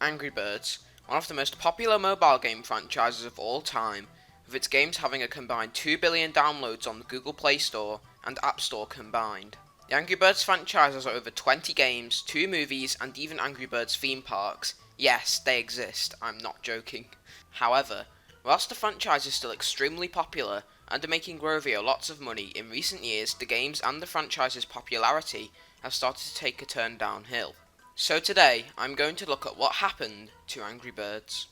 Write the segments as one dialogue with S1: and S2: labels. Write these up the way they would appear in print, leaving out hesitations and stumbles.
S1: Angry Birds, one of the most popular mobile game franchises of all time, with its games having a combined 2 billion downloads on the Google Play Store and App Store combined. The Angry Birds franchise has over 20 games, 2 movies, and even Angry Birds theme parks. Yes, they exist, I'm not joking. However, whilst the franchise is still extremely popular and are making Rovio lots of money, in recent years the games and the franchise's popularity have started to take a turn downhill. So today, I'm going to look at what happened to Angry Birds.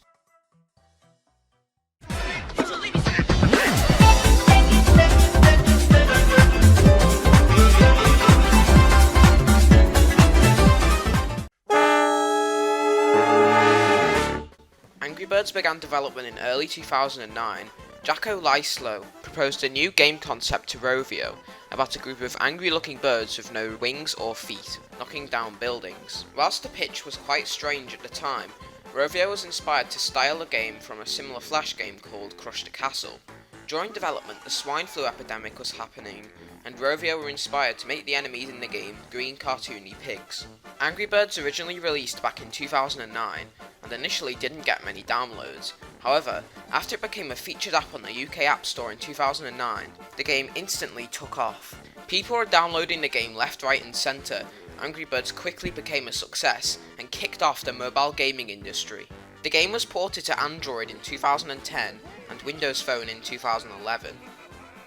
S1: Angry Birds began development in early 2009. Jacko Lyslow proposed a new game concept to Rovio about a group of angry-looking birds with no wings or feet, knocking down buildings. Whilst the pitch was quite strange at the time, Rovio was inspired to style the game from a similar Flash game called Crush the Castle. During development, the swine flu epidemic was happening, and Rovio were inspired to make the enemies in the game green cartoony pigs. Angry Birds originally released back in 2009, and initially didn't get many downloads. However, after it became a featured app on the UK App Store in 2009, the game instantly took off. People were downloading the game left, right and centre. Angry Birds quickly became a success and kicked off the mobile gaming industry. The game was ported to Android in 2010 and Windows Phone in 2011.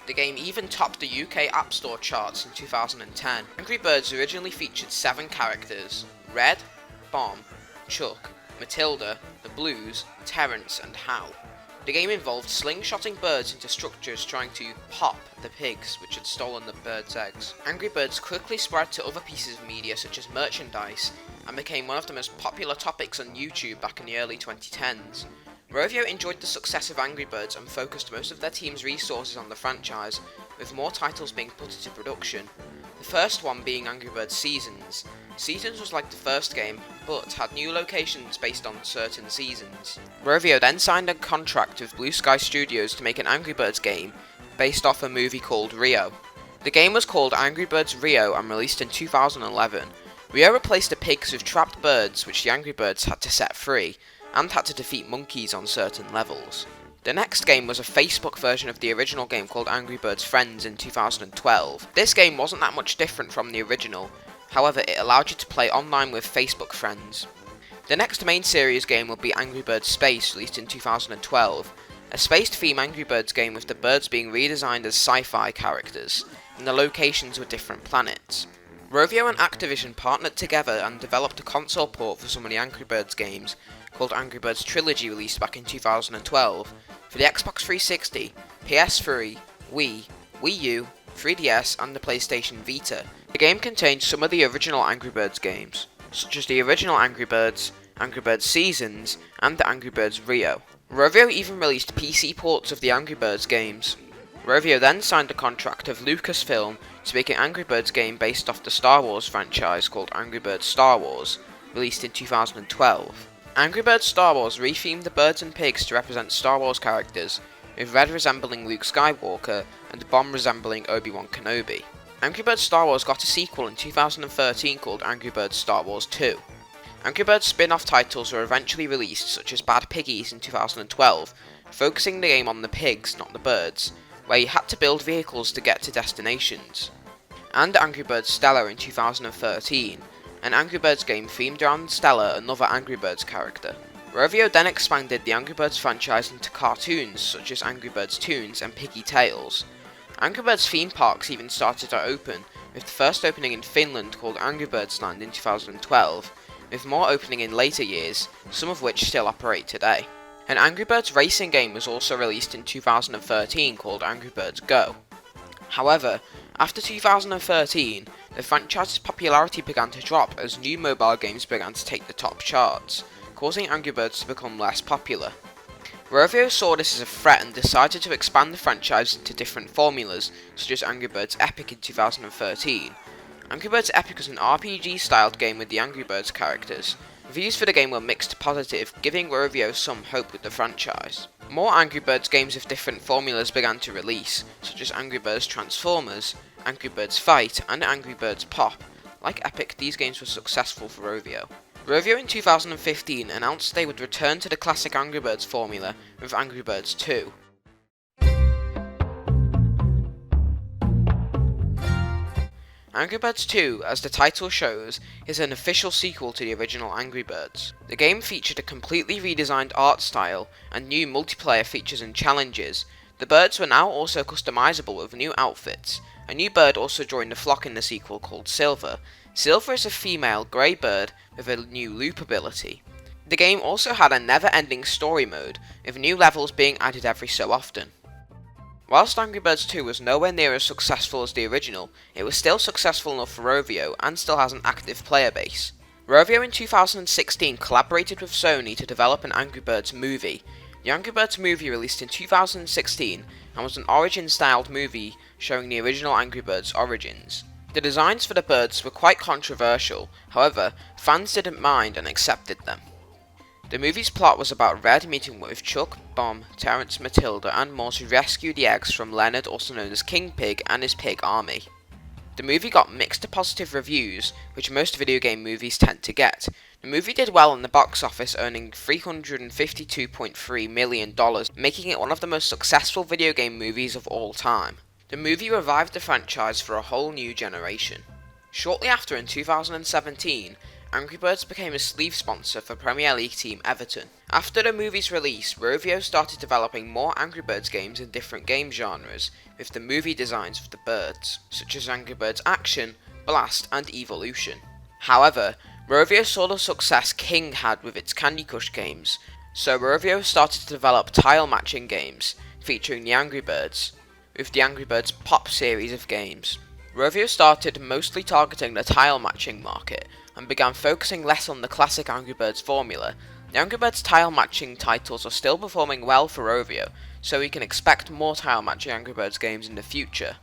S1: The game even topped the UK App Store charts in 2010. Angry Birds originally featured 7 characters: Red, Bomb, Chuck, Matilda, the Blues, Terrence and Hal. The game involved slingshotting birds into structures trying to pop the pigs which had stolen the birds' eggs. Angry Birds quickly spread to other pieces of media such as merchandise and became one of the most popular topics on YouTube back in the early 2010s. Rovio enjoyed the success of Angry Birds and focused most of their team's resources on the franchise, with more titles being put into production. The first one being Angry Birds Seasons. Seasons was like the first game, but had new locations based on certain seasons. Rovio then signed a contract with Blue Sky Studios to make an Angry Birds game based off a movie called Rio. The game was called Angry Birds Rio and released in 2011. Rio replaced the pigs with trapped birds which the Angry Birds had to set free, and had to defeat monkeys on certain levels. The next game was a Facebook version of the original game called Angry Birds Friends in 2012. This game wasn't that much different from the original, however it allowed you to play online with Facebook friends. The next main series game will be Angry Birds Space, released in 2012, a space-themed Angry Birds game with the birds being redesigned as sci-fi characters, and the locations were different planets. Rovio and Activision partnered together and developed a console port for some of the Angry Birds games, called Angry Birds Trilogy, released back in 2012, for the Xbox 360, PS3, Wii, Wii U, 3DS and the PlayStation Vita. The game contained some of the original Angry Birds games, such as the original Angry Birds Seasons, and the Angry Birds Rio. Rovio even released PC ports of the Angry Birds games. Rovio then signed a contract with Lucasfilm to make an Angry Birds game based off the Star Wars franchise called Angry Birds Star Wars, released in 2012. Angry Birds Star Wars rethemed the birds and pigs to represent Star Wars characters, with Red resembling Luke Skywalker and Bomb resembling Obi-Wan Kenobi. Angry Birds Star Wars got a sequel in 2013 called Angry Birds Star Wars 2. Angry Birds spin-off titles were eventually released, such as Bad Piggies in 2012, focusing the game on the pigs, not the birds, where you had to build vehicles to get to destinations. And Angry Birds Stella in 2013, an Angry Birds game themed around Stella, another Angry Birds character. Rovio then expanded the Angry Birds franchise into cartoons such as Angry Birds Toons and Piggy Tales. Angry Birds theme parks even started to open, with the first opening in Finland called Angry Birds Land in 2012, with more opening in later years, some of which still operate today. An Angry Birds racing game was also released in 2013 called Angry Birds Go. However, after 2013, the franchise's popularity began to drop as new mobile games began to take the top charts, causing Angry Birds to become less popular. Rovio saw this as a threat and decided to expand the franchise into different formulas, such as Angry Birds Epic in 2013. Angry Birds Epic was an RPG-styled game with the Angry Birds characters. Reviews for the game were mixed to positive, giving Rovio some hope with the franchise. More Angry Birds games with different formulas began to release, such as Angry Birds Transformers, Angry Birds Fight, and Angry Birds Pop. Like Epic, these games were successful for Rovio. Rovio in 2015 announced they would return to the classic Angry Birds formula with Angry Birds 2. Angry Birds 2, as the title shows, is an official sequel to the original Angry Birds. The game featured a completely redesigned art style and new multiplayer features and challenges. The birds were now also customizable with new outfits. A new bird also joined the flock in the sequel called Silver. Silver is a female grey bird with a new loop ability. The game also had a never-ending story mode, with new levels being added every so often. Whilst Angry Birds 2 was nowhere near as successful as the original, it was still successful enough for Rovio and still has an active player base. Rovio in 2016 collaborated with Sony to develop an Angry Birds movie. The Angry Birds movie released in 2016 and was an origin-styled movie showing the original Angry Birds origins. The designs for the birds were quite controversial, however, fans didn't mind and accepted them. The movie's plot was about Red meeting with Chuck, Bomb, Terrence, Matilda and more to rescue the eggs from Leonard, also known as King Pig, and his pig army. The movie got mixed to positive reviews, which most video game movies tend to get. The movie did well in the box office, earning $352.3 million, making it one of the most successful video game movies of all time. The movie revived the franchise for a whole new generation. Shortly after, in 2017, Angry Birds became a sleeve sponsor for Premier League team Everton. After the movie's release, Rovio started developing more Angry Birds games in different game genres, with the movie designs of the birds, such as Angry Birds Action, Blast and Evolution. However, Rovio saw the success King had with its Candy Crush games, so Rovio started to develop tile matching games, featuring the Angry Birds, with the Angry Birds Pop series of games. Rovio started mostly targeting the tile matching market, and began focusing less on the classic Angry Birds formula. The Angry Birds tile matching titles are still performing well for Rovio, so we can expect more tile matching Angry Birds games in the future.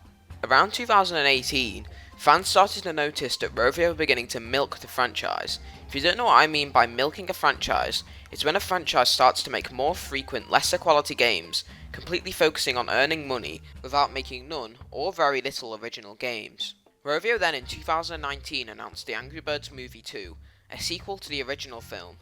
S1: Around 2018, fans started to notice that Rovio were beginning to milk the franchise. If you don't know what I mean by milking a franchise, it's when a franchise starts to make more frequent, lesser quality games, completely focusing on earning money without making none or very little original games. Rovio then in 2019 announced the Angry Birds Movie 2, a sequel to the original film.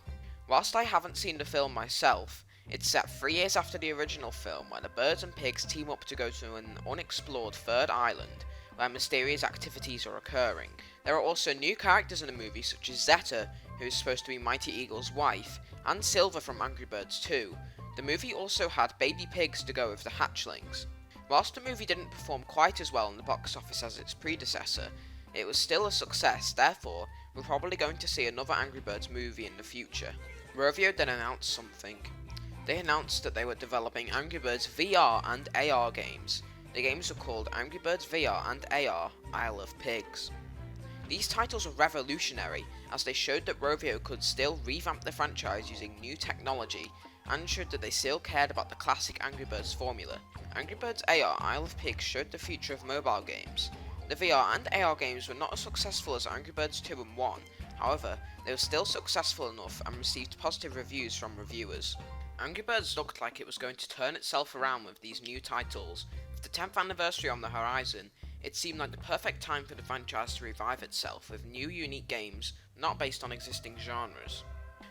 S1: Whilst I haven't seen the film myself, it's set 3 years after the original film, where the birds and pigs team up to go to an unexplored third island where mysterious activities are occurring. There are also new characters in the movie such as Zeta, who is supposed to be Mighty Eagle's wife, and Silver from Angry Birds 2. The movie also had baby pigs to go with the hatchlings. Whilst the movie didn't perform quite as well in the box office as its predecessor, it was still a success, therefore we're probably going to see another Angry Birds movie in the future. Rovio then announced something. They announced that they were developing Angry Birds VR and AR games. The games were called Angry Birds VR and AR Isle of Pigs. These titles were revolutionary, as they showed that Rovio could still revamp the franchise using new technology, and showed that they still cared about the classic Angry Birds formula. Angry Birds AR Isle of Pigs showed the future of mobile games. The VR and AR games were not as successful as Angry Birds 2 and 1, however, they were still successful enough and received positive reviews from reviewers. Angry Birds looked like it was going to turn itself around with these new titles. With the 10th anniversary on the horizon, it seemed like the perfect time for the franchise to revive itself with new unique games not based on existing genres.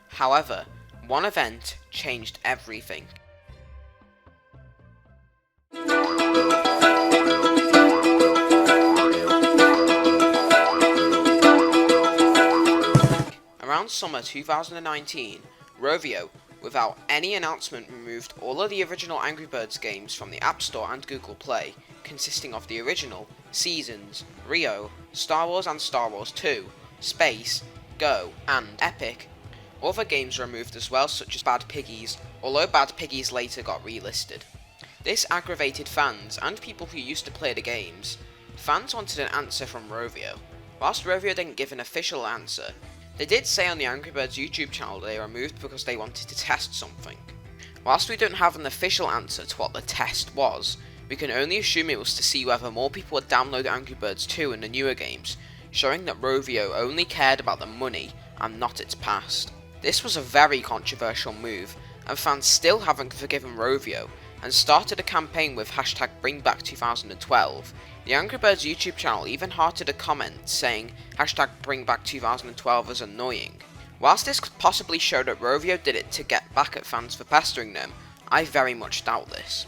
S1: However, one event changed everything. Around summer 2019, Rovio, without any announcement, removed all of the original Angry Birds games from the App Store and Google Play, consisting of the original, Seasons, Rio, Star Wars and Star Wars 2, Space, Go, and Epic. Other games were removed as well, such as Bad Piggies, although Bad Piggies later got relisted. This aggravated fans and people who used to play the games. Fans wanted an answer from Rovio. Whilst Rovio didn't give an official answer, they did say on the Angry Birds YouTube channel that they were removed because they wanted to test something. Whilst we don't have an official answer to what the test was, we can only assume it was to see whether more people would download Angry Birds 2 and the newer games, showing that Rovio only cared about the money and not its past. This was a very controversial move, and fans still haven't forgiven Rovio, and started a campaign with hashtag #BringBack2012. The Angry Birds YouTube channel even hearted a comment saying hashtag #BringBack2012 is annoying. Whilst this could possibly show that Rovio did it to get back at fans for pestering them, I very much doubt this.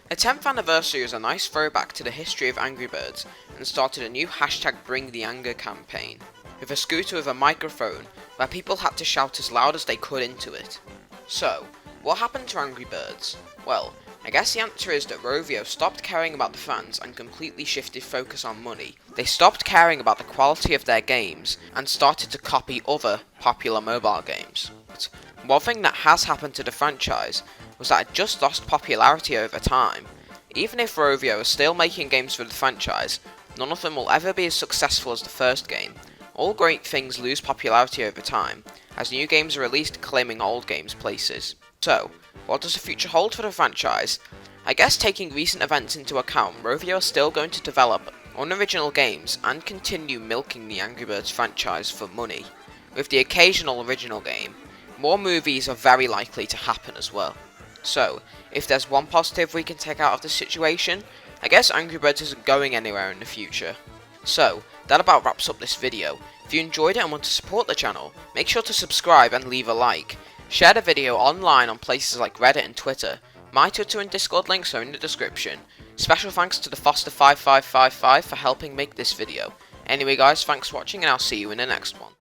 S1: The 10th anniversary was a nice throwback to the history of Angry Birds and started a new hashtag Bring the Anger campaign, with a scooter with a microphone where people had to shout as loud as they could into it. So, what happened to Angry Birds? Well, I guess the answer is that Rovio stopped caring about the fans and completely shifted focus on money. They stopped caring about the quality of their games and started to copy other popular mobile games. But one thing that has happened to the franchise was that it just lost popularity over time. Even if Rovio is still making games for the franchise, none of them will ever be as successful as the first game. All great things lose popularity over time, as new games are released claiming old games' places. So, what does the future hold for the franchise? I guess taking recent events into account, Rovio is still going to develop unoriginal games and continue milking the Angry Birds franchise for money. With the occasional original game, more movies are very likely to happen as well. So, if there's one positive we can take out of this situation, I guess Angry Birds isn't going anywhere in the future. So, that about wraps up this video. If you enjoyed it and want to support the channel, make sure to subscribe and leave a like. Share the video online on places like Reddit and Twitter. My Twitter and Discord links are in the description. Special thanks to the Foster5555 for helping make this video. Anyway guys, thanks for watching and I'll see you in the next one.